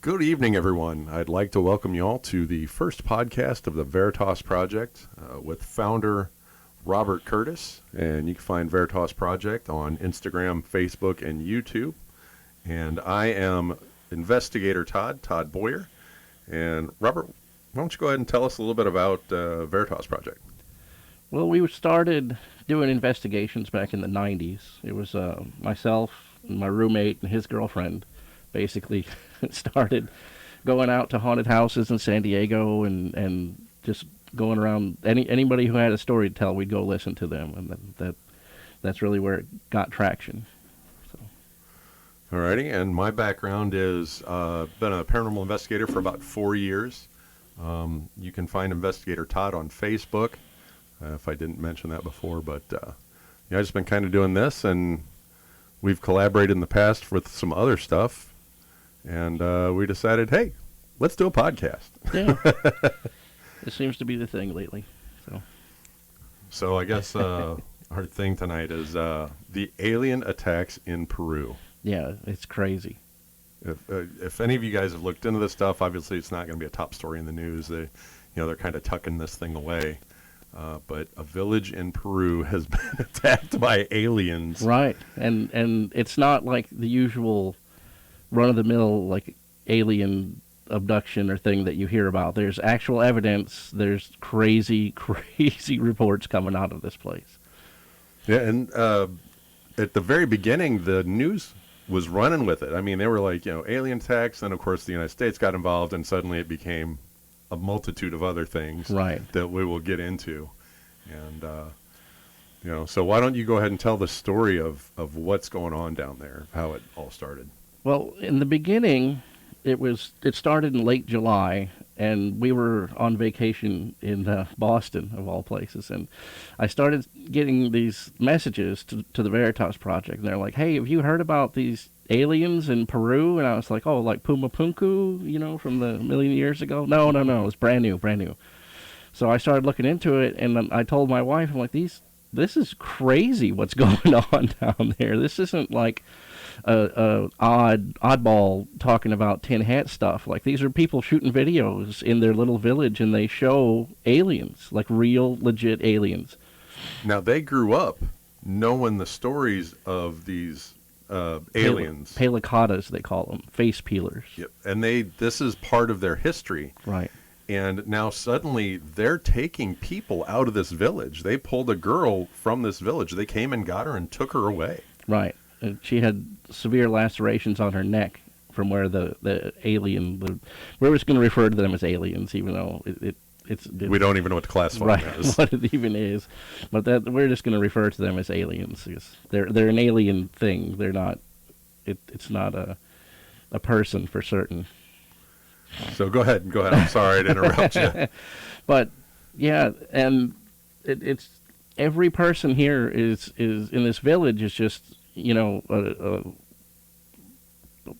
Good evening, everyone. I'd like to welcome you all to the first podcast of the Veritas Project with founder Robert Curtis. And you can find Veritas Project on Instagram, Facebook, and YouTube. And I am investigator Todd Boyer. And Robert, why don't you go ahead and tell us a little bit about Veritas Project? Well, we started doing investigations back in the 90s. It was myself, and my roommate, and his girlfriend basically started going out to haunted houses in San Diego and just going around. Anybody who had a story to tell, we'd go listen to them, and that's really where it got traction. So. Alrighty, and my background is been a paranormal investigator for about 4 years. You can find Investigator Todd on Facebook, if I didn't mention that before, but I've just been kind of doing this, and we've collaborated in the past with some other stuff. And we decided, hey, let's do a podcast. Yeah, it seems to be the thing lately. So I guess our thing tonight is the alien attacks in Peru. Yeah, it's crazy. If any of you guys have looked into this stuff, obviously it's not going to be a top story in the news. They're kind of tucking this thing away. But a village in Peru has been attacked by aliens. Right, and it's not like the usual run-of-the-mill like alien abduction or thing that you hear about. There's actual evidence. There's crazy reports coming out of this place. Yeah, and at the very beginning, the news was running with it. I mean, they were like, alien attacks, and of course the United States got involved, and suddenly it became a multitude of other things that we will get into. And so why don't you go ahead and tell the story of what's going on down there, how it all started. Well, in the beginning, it started in late July, and we were on vacation in Boston, of all places, and I started getting these messages to the Veritas Project, and they're like, hey, have you heard about these aliens in Peru? And I was like, oh, like Puma Punku, from the million years ago? No, it's brand new. So I started looking into it, and I told my wife, I'm like, this is crazy what's going on down there. This isn't like oddball talking about tin hat stuff. Like, these are people shooting videos in their little village, and they show aliens, like real, legit aliens. Now, they grew up knowing the stories of these aliens. Pelicadas, they call them, face peelers. Yep. And this is part of their history. Right. And now suddenly they're taking people out of this village. They pulled a girl from this village. They came and got her and took her away. Right. And she had severe lacerations on her neck from where the alien... We're just going to refer to them as aliens, even though it's we don't even know what to classify them as. What it even is. But we're just going to refer to them as aliens. Because they're an alien thing. They're not... It's not a person for certain. So go ahead. I'm sorry to interrupt you. But yeah, and it's every person here is in this village is just a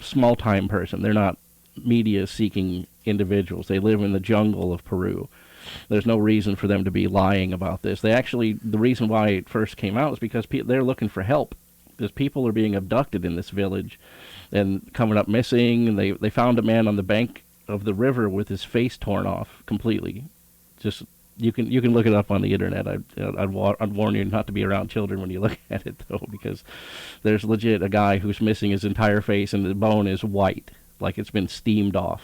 small time person. They're not media seeking individuals. They live in the jungle of Peru. There's no reason for them to be lying about this. The reason why it first came out is because they're looking for help. Because people are being abducted in this village and coming up missing. And they found a man on the bank of the river with his face torn off completely. Just you can look it up on the internet. I'd warn you not to be around children when you look at it, though, because there's legit a guy who's missing his entire face and the bone is white, like it's been steamed off.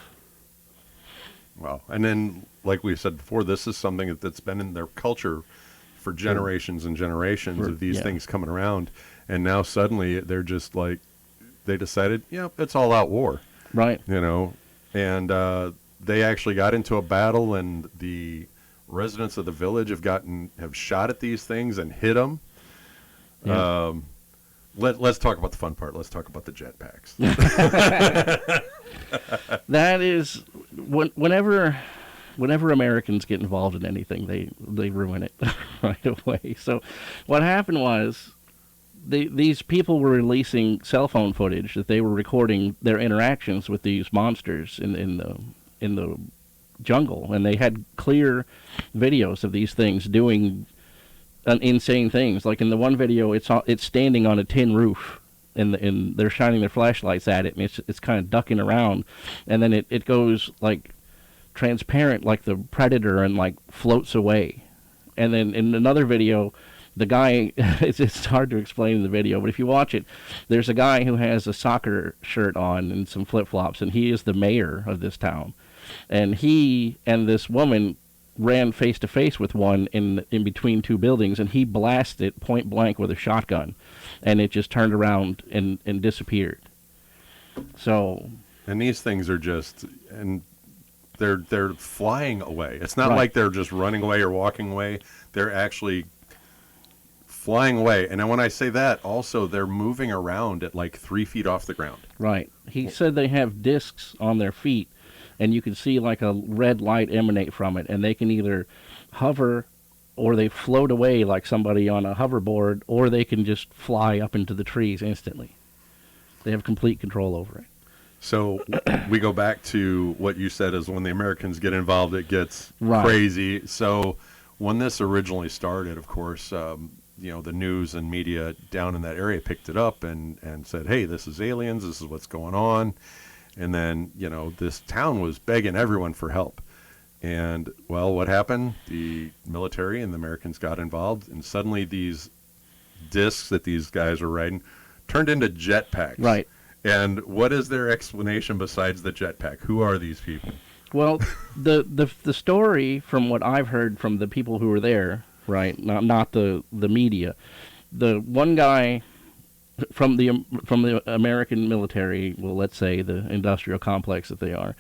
Wow. And then, like we said before, this is something that's been in their culture for generations and generations of these things coming around, and now suddenly they're just like, they decided, it's all out war. Right. And they actually got into a battle, and the residents of the village have shot at these things and hit them. Yeah. Let's talk about the fun part. Let's talk about the jetpacks. That is, whenever Americans get involved in anything, they ruin it right away. So what happened was, these people were releasing cell phone footage that they were recording their interactions with these monsters in the jungle, and they had clear videos of these things doing insane things. Like in the one video, it's standing on a tin roof and they're shining their flashlights at it, and it's kind of ducking around, and then it goes like transparent like the Predator and like floats away. And then in another video, the guy, it's hard to explain in the video, but if you watch it, there's a guy who has a soccer shirt on and some flip-flops, and he is the mayor of this town. And he and this woman ran face-to-face with one in between two buildings, and he blasted it point blank with a shotgun, and it just turned around and disappeared. So... And these things are just... and they're flying away. It's not Right. like they're just running away or walking away. They're actually flying away. And then when I say that, also they're moving around at like 3 feet off the ground. Right. He said they have discs on their feet, and you can see like a red light emanate from it, and they can either hover or they float away like somebody on a hoverboard, or they can just fly up into the trees instantly. They have complete control over it. So we go back to what you said is when the Americans get involved, it gets Right. crazy. So when this originally started, of course, the news and media down in that area picked it up and said, hey, this is aliens, this is what's going on. And then, this town was begging everyone for help. And, well, what happened? The military and the Americans got involved, and suddenly these discs that these guys were riding turned into jetpacks. Right. And what is their explanation besides the jetpack? Who are these people? Well, the story from what I've heard from the people who were there, right, not the media, the one guy from the American military, well, let's say the industrial complex that they are,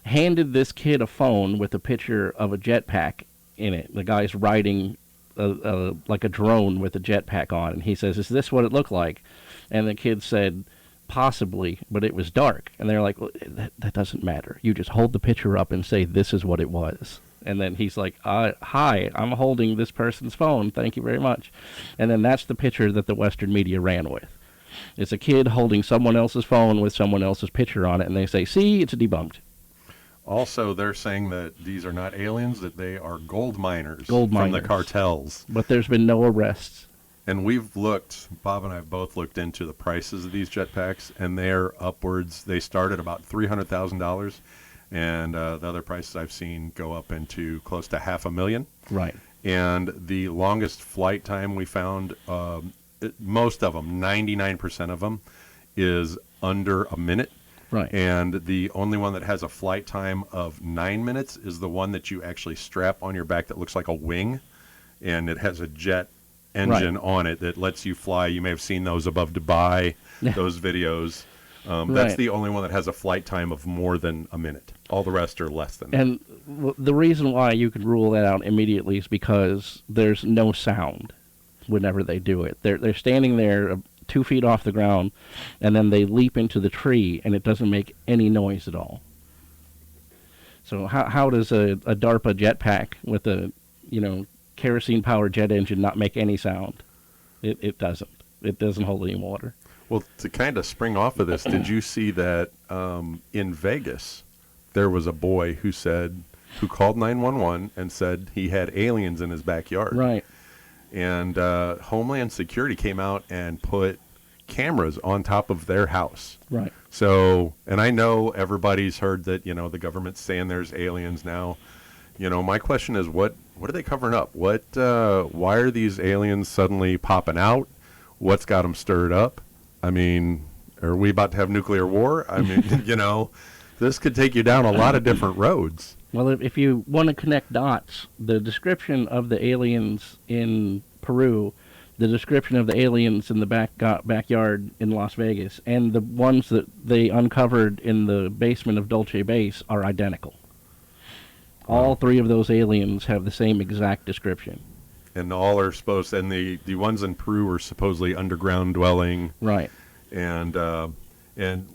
handed this kid a phone with a picture of a jetpack in it. The guy's riding like a drone with a jetpack on, and he says, "Is this what it looked like?" And the kid said, "Possibly, but it was dark." And they're like, well, that doesn't matter. You just hold the picture up and say, "This is what it was." And then he's like, hi, I'm holding this person's phone. Thank you very much. And then that's the picture that the Western media ran with. It's a kid holding someone else's phone with someone else's picture on it, and they say, see, it's debunked. Also, they're saying that these are not aliens, that they are gold miners Gold from the miners. cartels. But there's been no arrests. And we've looked, Bob and I have both looked into the prices of these jetpacks, and they're upwards. They start at about $300,000, and the other prices I've seen go up into close to $500,000. Right. And the longest flight time we found, most of them, 99% of them, is under a minute. Right. And the only one that has a flight time of 9 minutes is the one that you actually strap on your back that looks like a wing, and it has a jet engine on it that lets you fly. You may have seen those above Dubai, those videos. That's Right. the only one that has a flight time of more than a minute. All the rest are less than that. And the reason why you can rule that out immediately is because there's no sound whenever they do it. They're standing there 2 feet off the ground, and then they leap into the tree, and it doesn't make any noise at all. So how does a DARPA jetpack with a kerosene-powered jet engine not make any sound? It doesn't. It doesn't hold any water. Well, to kind of spring off of this, did you see that in Vegas there was a boy who called 911 and said he had aliens in his backyard? Right. And Homeland Security came out and put cameras on top of their house. Right. So, and I know everybody's heard that, the government's saying there's aliens now. My question is, what are they covering up? Why are these aliens suddenly popping out? What's got them stirred up? I mean, are we about to have nuclear war? I mean, this could take you down a lot of different roads. Well, if you want to connect dots, the description of the aliens in Peru, the description of the aliens in the backyard in Las Vegas, and the ones that they uncovered in the basement of Dulce Base are identical. All three of those aliens have the same exact description. And all are supposed, and the ones in Peru are supposedly underground dwelling. Right. And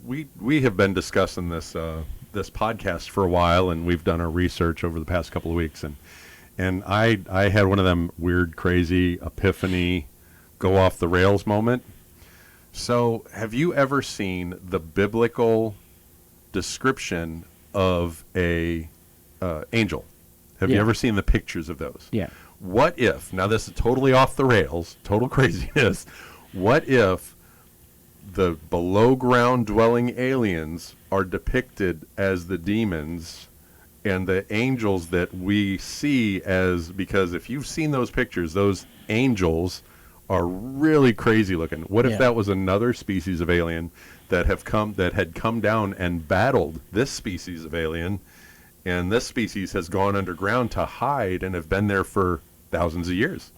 we have been discussing this podcast for a while, and we've done our research over the past couple of weeks, and I had one of them weird, crazy epiphany, go off the rails moment. So, have you ever seen the biblical description of a angel? Have you ever seen the pictures of those? Yeah. What if, now this is totally off the rails, total craziness, what if the below ground dwelling aliens are depicted as the demons, and the angels that we see as, because if you've seen those pictures, those angels are really crazy looking. What if that was another species of alien that had come down and battled this species of alien, and this species has gone underground to hide and have been there for thousands of years?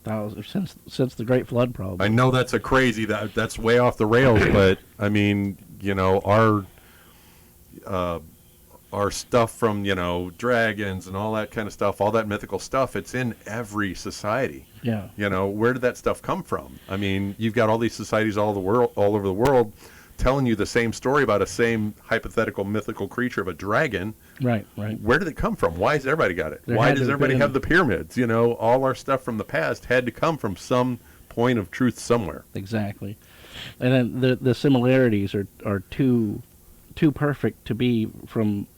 Since the Great Flood, probably. I know that's that's way off the rails, but I mean, our stuff from, dragons and all that kind of stuff, all that mythical stuff, it's in every society. Yeah. Where did that stuff come from? I mean, you've got all these societies all over the world telling you the same story about a same hypothetical mythical creature of a dragon. Right. Where did it come from? Why has everybody got it? Why does everybody have the pyramids? All our stuff from the past had to come from some point of truth somewhere. Exactly. And then the similarities are too perfect to be from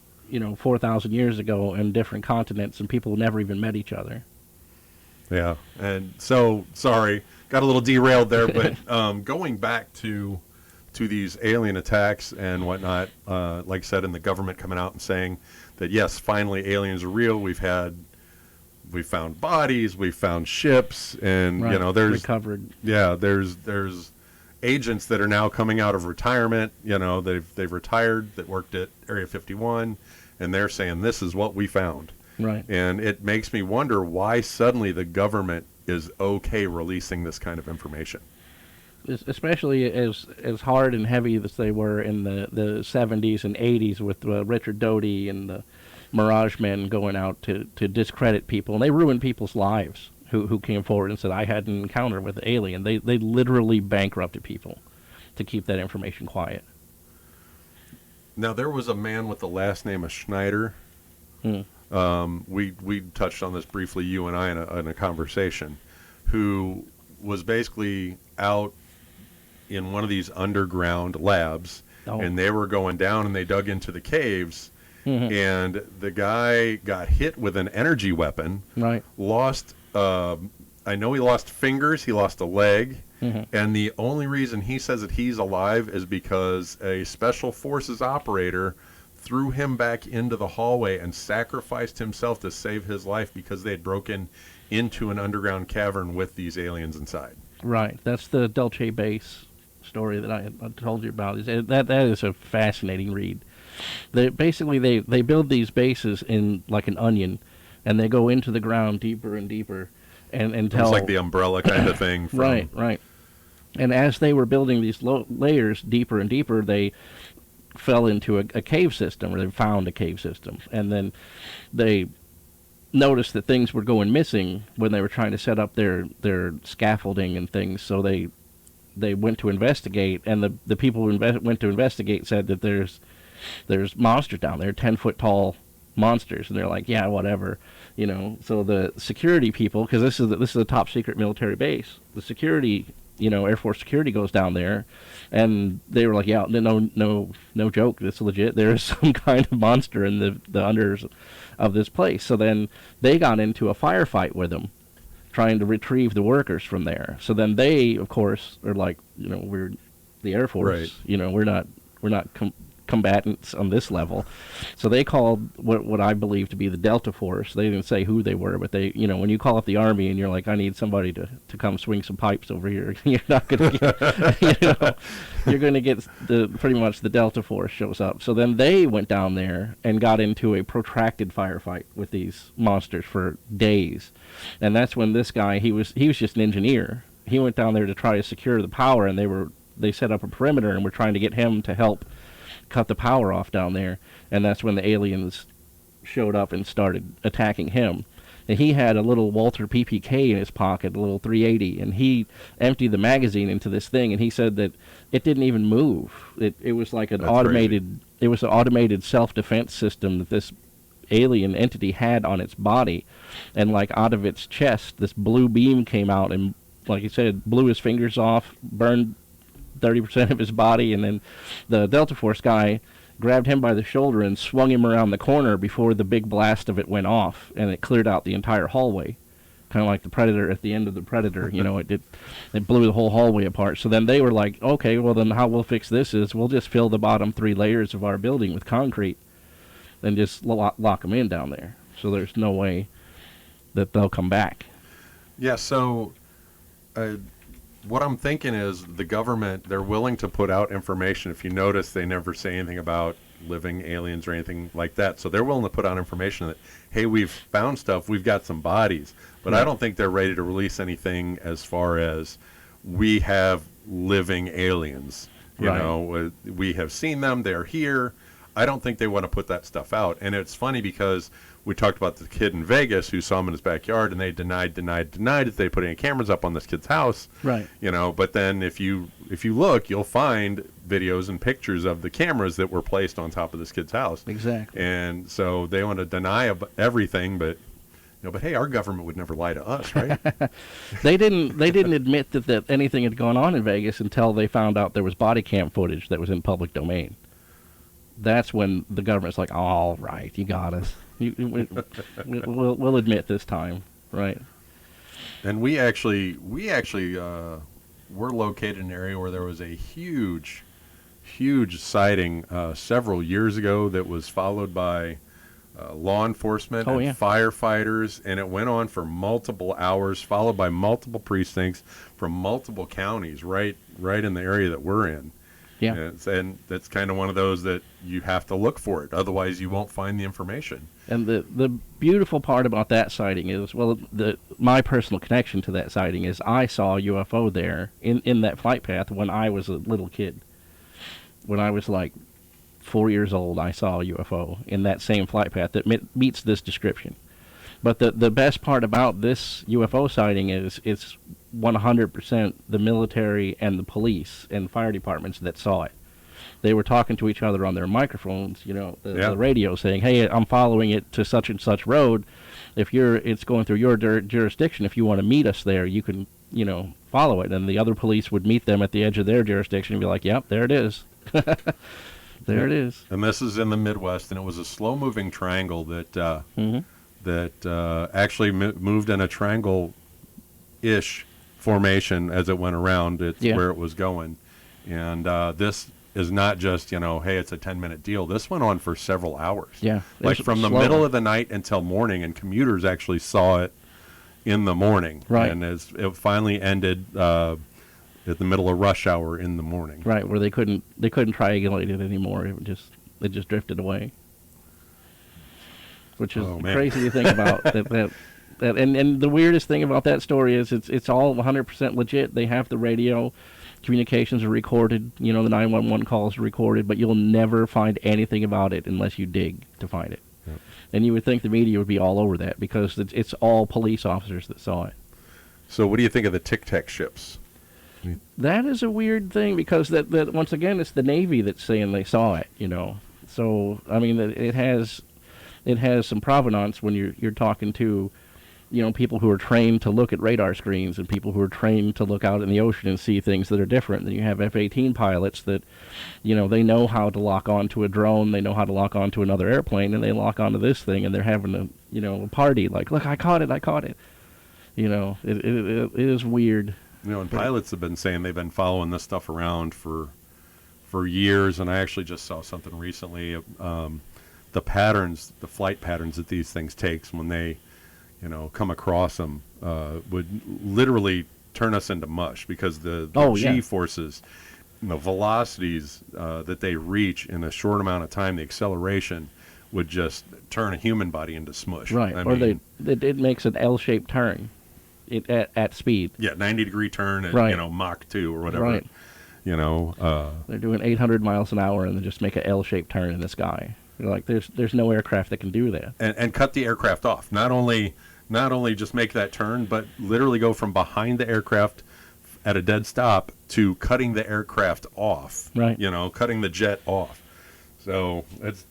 4,000 years ago in different continents, and people never even met each other. Yeah, and so, sorry, got a little derailed there, but going back to these alien attacks and whatnot, like I said, and the government coming out and saying that, yes, finally aliens are real. We found bodies, we found ships, and, there's recovered. Yeah, there's agents that are now coming out of retirement. They've retired, that worked at Area 51, and they're saying this is what we found. Right. And it makes me wonder why suddenly the government is okay releasing this kind of information. Especially as hard and heavy as they were in the 70s and 80s with Richard Doty and the Mirage Men going out to discredit people. And they ruined people's lives who came forward and said, I had an encounter with an alien. They literally bankrupted people to keep that information quiet. Now, there was a man with the last name of Schneider. We touched on this briefly, you and I, in a conversation, who was basically out in one of these underground labs, and they were going down and they dug into the caves, and the guy got hit with an energy weapon, lost, I know he lost fingers, he lost a leg, and the only reason he says that he's alive is because a special forces operator threw him back into the hallway and sacrificed himself to save his life because they had broken into an underground cavern with these aliens inside. Right. That's the Dulce base story that I told you about. That is a fascinating read. They build these bases in like an onion, and they go into the ground deeper and deeper, and tell. It's like the umbrella kind of thing. Right. And as they were building these layers deeper and deeper, they fell into a cave system, or they found a cave system, and then they noticed that things were going missing when they were trying to set up their scaffolding and things. So they went to investigate, and the people who went to investigate said that there's monsters down there, 10-foot tall monsters, and they're like, yeah, whatever, So the security people, because this is a top secret military base, the security, Air Force security goes down there, and they were like, yeah, no joke, this is legit. There is some kind of monster in the unders of this place. So then they got into a firefight with them, trying to retrieve the workers from there. So then they, of course, are like, we're the Air Force, right. we're not combatants on this level. So they called what I believe to be the Delta Force. They didn't say who they were, but they, when you call up the Army and you're like, I need somebody to come swing some pipes over here, you're not going to get, you're going to get pretty much the Delta Force shows up. So then they went down there and got into a protracted firefight with these monsters for days. And that's when this guy, he was just an engineer. He went down there to try to secure the power, and they set up a perimeter and were trying to get him to help cut the power off down there, and that's when the aliens showed up and started attacking him. And he had a little Walter PPK in his pocket, a little 380, and he emptied the magazine into this thing, and he said that it didn't even move. It was like an automated, it was an automated self-defense system that this alien entity had on its body, and like out of its chest, this blue beam came out and, like you said, blew his fingers off, burned 30% of his body, and then the Delta Force guy grabbed him by the shoulder and swung him around the corner before the big blast of it went off, and it cleared out the entire hallway. kind of like the Predator at the end of the Predator. It blew the whole hallway apart. So then they were like, okay, well then how we'll fix this is we'll just fill the bottom 3 layers of our building with concrete and just lock them in down there. So there's no way that they'll come back. Yeah, so what I'm thinking is the government, they're willing to put out information. If you notice, they never say anything about living aliens or anything like that. So they're willing to put out information that, hey, we've found stuff, we've got some bodies. But I don't think they're ready to release anything as far as we have living aliens. We have seen them, they're here. I don't think they want to put that stuff out. And it's funny because we talked about the kid in Vegas who saw him in his backyard, and they denied that they put any cameras up on this kid's house. Right. But then if you look, you'll find videos and pictures of the cameras that were placed on top of this kid's house. Exactly. And so they want to deny everything, but but hey, our government would never lie to us, right? They didn't admit that anything had gone on in Vegas until they found out there was body cam footage that was in public domain. That's when the government's like, all right, you got us. We'll admit this time, right? And we actually were located in an area where there was a huge sighting several years ago that was followed by law enforcement and firefighters, and it went on for multiple hours, followed by multiple precincts from multiple counties, right in the area that we're in. Yeah. And that's kind of one of those that you have to look for it. Otherwise, you won't find the information. And the beautiful part about that sighting is, my personal connection to that sighting is I saw a UFO there in that flight path when I was a little kid. When I was like 4 years old, I saw a UFO in that same flight path that meets this description. But the best part about this UFO sighting is it's 100% the military and the police and fire departments that saw it. They were talking to each other on their microphones, the radio, saying, "Hey, I'm following it to such and such road. If it's going through your jurisdiction, if you want to meet us there, you can, follow it." And the other police would meet them at the edge of their jurisdiction and be like, "Yep, there it is." There it is. And this is in the Midwest, and it was a slow-moving triangle that actually moved in a triangle-ish formation as it went around. It's where it was going. And this is not just, hey, it's a 10-minute deal. This went on for several hours. Yeah. Like from the middle of the night until morning, and commuters actually saw it in the morning. Right. And it finally ended at the middle of rush hour in the morning. Right, where they couldn't triangulate it anymore. It just drifted away. Which is crazy to think about. And the weirdest thing about that story is it's all 100% legit. They have the radio communications are recorded. The 911 calls are recorded, but you'll never find anything about it unless you dig to find it. Yep. And you would think the media would be all over that because it's all police officers that saw it. So what do you think of the Tic Tac ships? That is a weird thing because that once again it's the Navy that's saying they saw it. So I mean it has some provenance when you're talking to people who are trained to look at radar screens and people who are trained to look out in the ocean and see things that are different. Then you have F-18 pilots that they know how to lock onto a drone, they know how to lock onto another airplane, and they lock onto this thing and they're having a party like, look, I caught it. It is weird. And pilots have been saying they've been following this stuff around for years, and I actually just saw something recently. The flight patterns that these things takes when they, come across them would literally turn us into mush because the G-forces, the velocities that they reach in a short amount of time, the acceleration would just turn a human body into smush. Right, it makes an L-shaped turn. At speed. Yeah, 90-degree turn at Mach 2 or whatever. Right. They're doing 800 miles an hour and they just make an L-shaped turn in the sky. You're like, there's no aircraft that can do that. And cut the aircraft off. Not only just make that turn, but literally go from behind the aircraft at a dead stop to cutting the aircraft off. Right. Cutting the jet off. So it's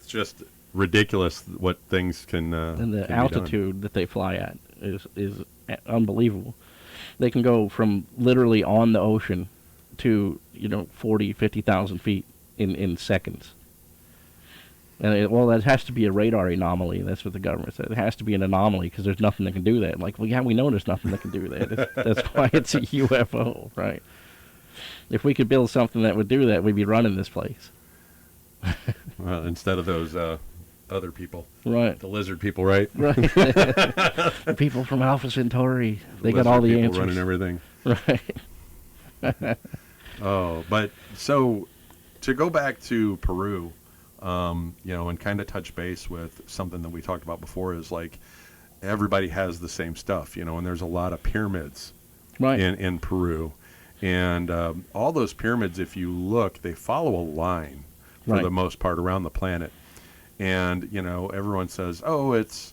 just ridiculous what things can. And the altitude that they fly at is unbelievable. They can go from literally on the ocean to 40,000-50,000 feet in seconds. And well, that has to be a radar anomaly. That's what the government said. It has to be an anomaly because there's nothing that can do that. Like, well, yeah, we know there's nothing that can do that. That's why it's a UFO, right? If we could build something that would do that, we'd be running this place. Well, instead of those other people, Right? the lizard people, right? Right. The people from Alpha Centauri, they got all the people answers. running everything. Right. Oh, but so to go back to Peru, and kind of touch base with something that we talked about before is like everybody has the same stuff, and there's a lot of pyramids Right. in Peru. And all those pyramids, if you look, they follow a line for Right. the most part around the planet. And, everyone says, oh, it's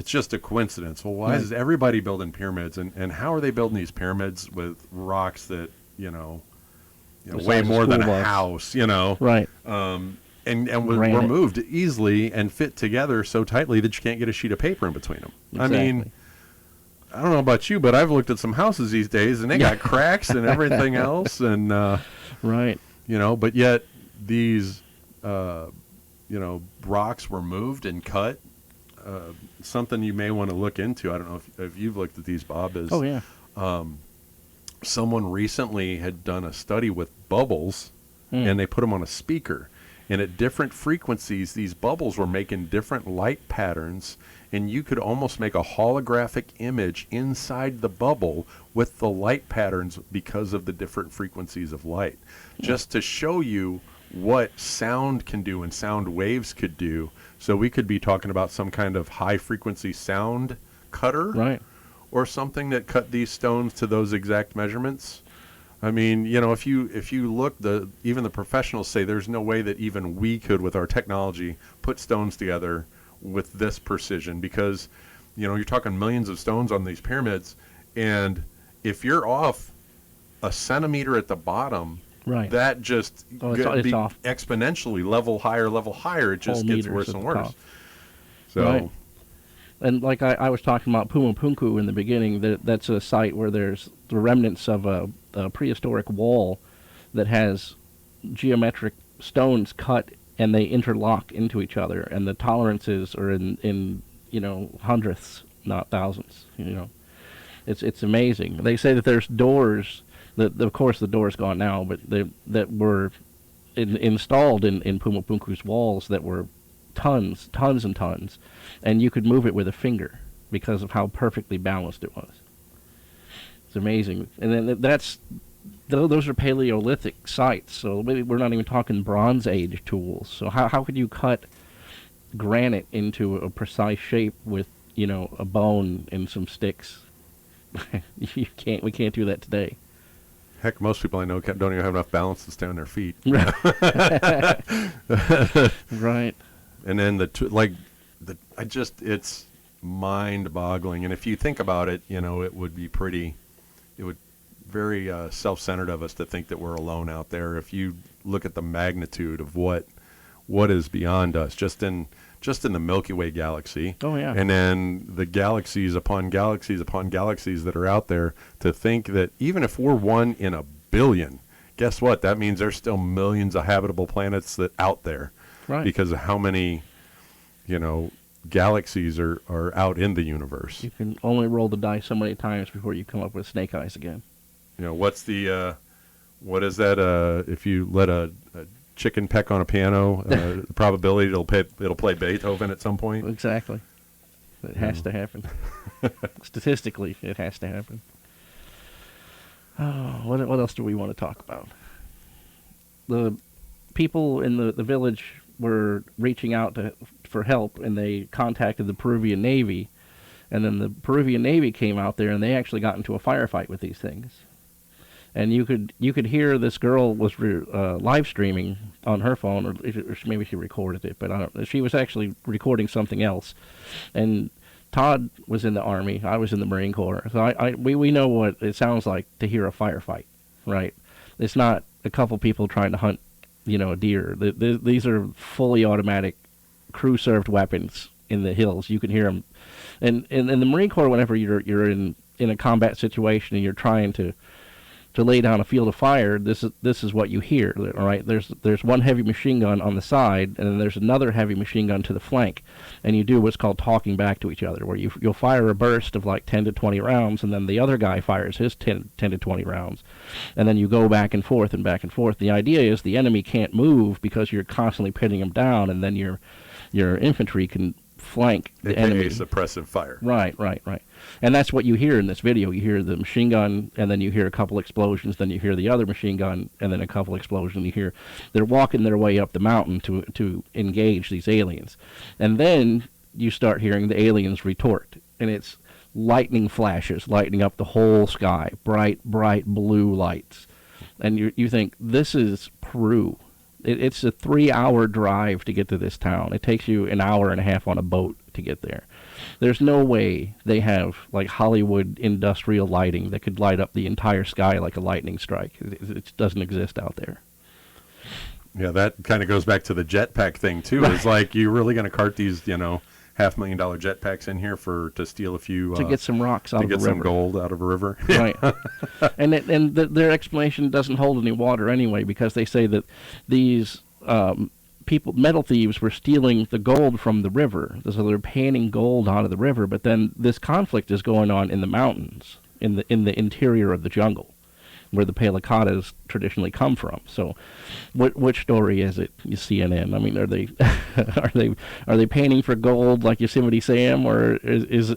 just a coincidence. Well, why Right. is everybody building pyramids? And how are they building these pyramids with rocks that, The weigh size of more than school a bus. house, Right. and were Granite. moved easily and fit together so tightly that you can't get a sheet of paper in between them. Exactly. I mean, I don't know about you, but I've looked at some houses these days, and they got cracks and everything else, and Right. but yet these rocks were moved and cut. Something you may want to look into. I don't know if you've looked at these, Bob. Is Oh yeah. someone recently had done a study with bubbles, and they put them on a speaker, and at different frequencies, these bubbles were making different light patterns. And you could almost make a holographic image inside the bubble with the light patterns because of the different frequencies of light. Just to show you what sound can do and sound waves could do. So we could be talking about some kind of high frequency sound cutter, Right. or something that cut these stones to those exact measurements. I mean, if you look, even the professionals say there's no way that even we could, with our technology, put stones together with this precision, because you're talking millions of stones on these pyramids, and if you're off a centimeter at the bottom, Right. that just it's off. exponentially level higher. It just Whole gets meters worse at and the worse. top. So Right. And like I was talking about Pumapunku in the beginning, that's a site where there's the remnants of a prehistoric wall that has geometric stones cut, and they interlock into each other, and the tolerances are in hundredths, not thousands. It's amazing. They say that there's doors that, of course, the door's gone now, but that were installed in Pumapunku's walls that were tons and tons, and you could move it with a finger because of how perfectly balanced it was. It's amazing. And then those are Paleolithic sites, so maybe we're not even talking Bronze Age tools. So how could you cut granite into a precise shape with a bone and some sticks? We can't do that today. heck, most people I know don't even have enough balance to stay on their feet. Right. And then it's mind-boggling. And if you think about it, it would be very self-centered of us to think that we're alone out there. If you look at the magnitude of what is beyond us, just in the Milky Way galaxy. Oh yeah. And then the galaxies upon galaxies upon galaxies that are out there, to think that even if we're one in a billion, guess what? That means there's still millions of habitable planets out there. Right. Because of how many, galaxies are out in the universe. You can only roll the dice so many times before you come up with snake eyes again. What's the, what is that? If you let a chicken peck on a piano, the probability it'll play Beethoven at some point. Exactly. It has to happen. Statistically, it has to happen. Oh, what else do we want to talk about? The people in the village were reaching out for help, and they contacted the Peruvian Navy, and then the Peruvian Navy came out there, and they actually got into a firefight with these things. And you could hear this girl was live streaming on her phone, or maybe she recorded it, but I don't know. She was actually recording something else. And Todd was in the Army. I was in the Marine Corps. So we know what it sounds like to hear a firefight, right? It's not a couple people trying to hunt, a deer. These are fully automatic, crew-served weapons in the hills. You can hear them. And in the Marine Corps, whenever you're in a combat situation and you're trying to to lay down a field of fire, this is what you hear. All right, there's one heavy machine gun on the side, and then there's another heavy machine gun to the flank, and you do what's called talking back to each other, where you'll fire a burst of like 10 to 20 rounds, and then the other guy fires his 10 to 20 rounds, and then you go back and forth and back and forth. The idea is the enemy can't move because you're constantly pinning them down, and then your infantry can flank the enemy. Suppressive fire. Right. And that's what you hear in this video. You hear the machine gun, and then you hear a couple explosions, then you hear the other machine gun, and then a couple explosions. You hear they're walking their way up the mountain to engage these aliens. And then you start hearing the aliens retort, and it's lightning flashes lighting up the whole sky, bright blue lights. And you think, this is Peru. It's a 3-hour drive to get to this town. It takes you an hour and a half on a boat to get there. There's no way they have like Hollywood industrial lighting that could light up the entire sky like a lightning strike. It doesn't exist out there. Yeah, that kind of goes back to the jetpack thing too. Right. It's like, you're really going to cart these, $500,000 jetpacks in here to steal a few to get some rocks out of the river. To get some gold out of a river. Right. And their explanation doesn't hold any water anyway, because they say that these metal thieves were stealing the gold from the river. So they're panning gold out of the river, but then this conflict is going on in the mountains, in the interior of the jungle, where the Palicatas traditionally come from. So, which story is it? CNN? I mean, are they are they panning for gold like Yosemite Sam, or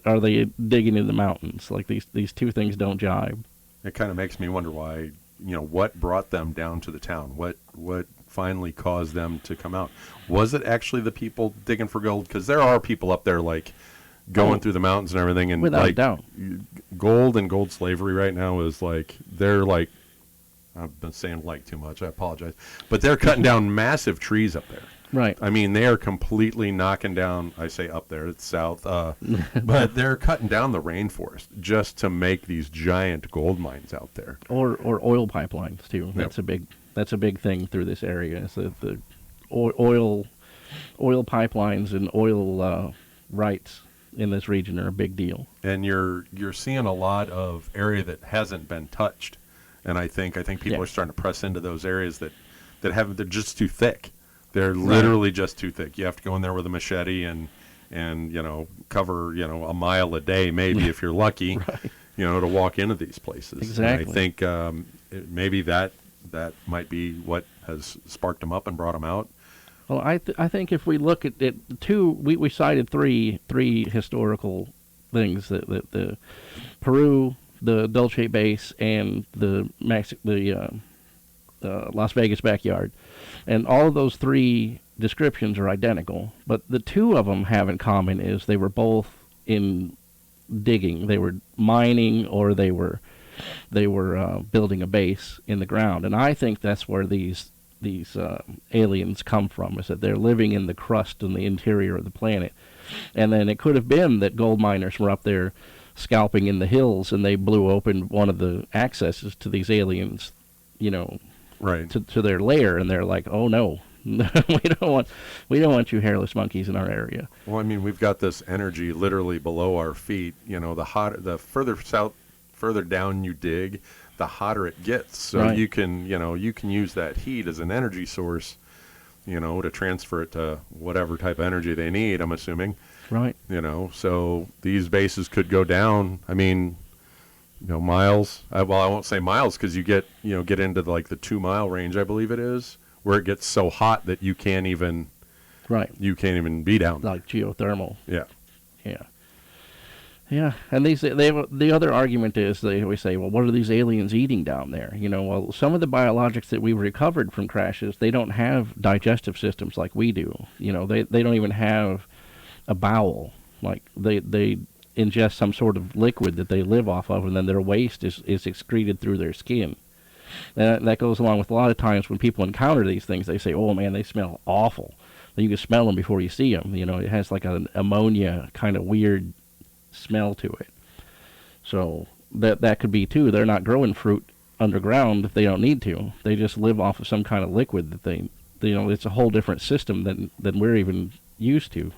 are they digging in the mountains? Like these two things don't jibe. It kind of makes me wonder why. What brought them down to the town? What finally caused them to come out? Was it actually the people digging for gold? Because there are people up there like going through the mountains and everything, and without like doubt, gold and gold slavery right now is like, they're like, I've been saying like too much, I apologize, but they're cutting down massive trees up there. Right. I mean, they are completely knocking down, I say up there, it's south, but they're cutting down the rainforest just to make these giant gold mines out there. Or oil pipelines too. Yep. That's a big thing through this area. Is the oil pipelines and oil rights in this region are a big deal. And you're seeing a lot of area that hasn't been touched, and I think people are starting to press into those areas that haven't. They're just too thick. They're literally just too thick. You have to go in there with a machete and cover a mile a day maybe if you're lucky, Right. To walk into these places. Exactly. And I think maybe that might be what has sparked them up and brought them out. Well, I think if we look at it, we cited three historical things, that the Peru, the Dulce base, and the Las Vegas backyard, and all of those three descriptions are identical. But the two of them have in common is they were both in digging. They were mining, or they were building a base in the ground. And I think that's where these aliens come from, is that they're living in the crust in the interior of the planet. And then it could have been that gold miners were up there scalping in the hills, and they blew open one of the accesses to these aliens, Right. to their lair, and they're like, oh no, we don't want you hairless monkeys in our area. Well, I mean, we've got this energy literally below our feet. The further down you dig, the hotter it gets. So Right. you can use that heat as an energy source, to transfer it to whatever type of energy they need, I'm assuming. Right. So these bases could go down. I mean, miles. I won't say miles, because you get into like the 2-mile range, I believe it is, where it gets so hot that you can't even be down. Like geothermal. Yeah. Yeah, and the other argument is they always say, well, what are these aliens eating down there? Well, some of the biologics that we recovered from crashes, they don't have digestive systems like we do. They don't even have a bowel. Like they ingest some sort of liquid that they live off of, and then their waste is excreted through their skin. And that goes along with a lot of times when people encounter these things, they say, oh man, they smell awful. You can smell them before you see them. It has like an ammonia kind of weird smell to it. So that could be too. They're not growing fruit underground if they don't need to. They just live off of some kind of liquid that it's a whole different system than we're even used to.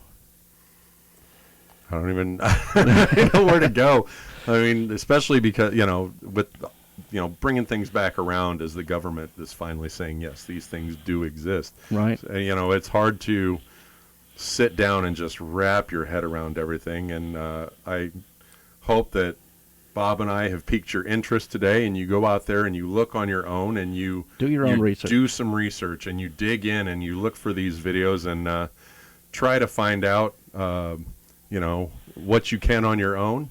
I don't even know where to go. I mean, especially because, with bringing things back around as the government is finally saying, yes, these things do exist. Right. So, it's hard to sit down and just wrap your head around everything. And I hope that Bob and I have piqued your interest today, and you go out there and you look on your own and you do your own research. Do some research, and you dig in and you look for these videos and try to find out, what you can on your own.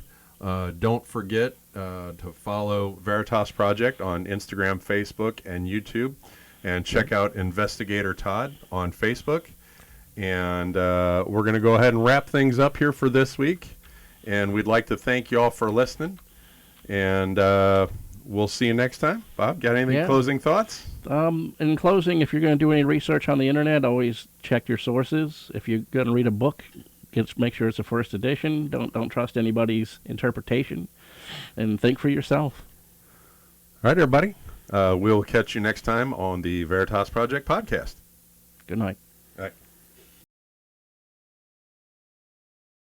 Don't forget to follow Veritas Project on Instagram, Facebook, and YouTube, and check out Investigator Todd on Facebook. And we're going to go ahead and wrap things up here for this week. And we'd like to thank you all for listening. And we'll see you next time. Bob, got anything closing thoughts? In closing, if you're going to do any research on the internet, always check your sources. If you're going to read a book, make sure it's a first edition. Don't trust anybody's interpretation, and think for yourself. All right, everybody. We'll catch you next time on the Veritas Project podcast. Good night.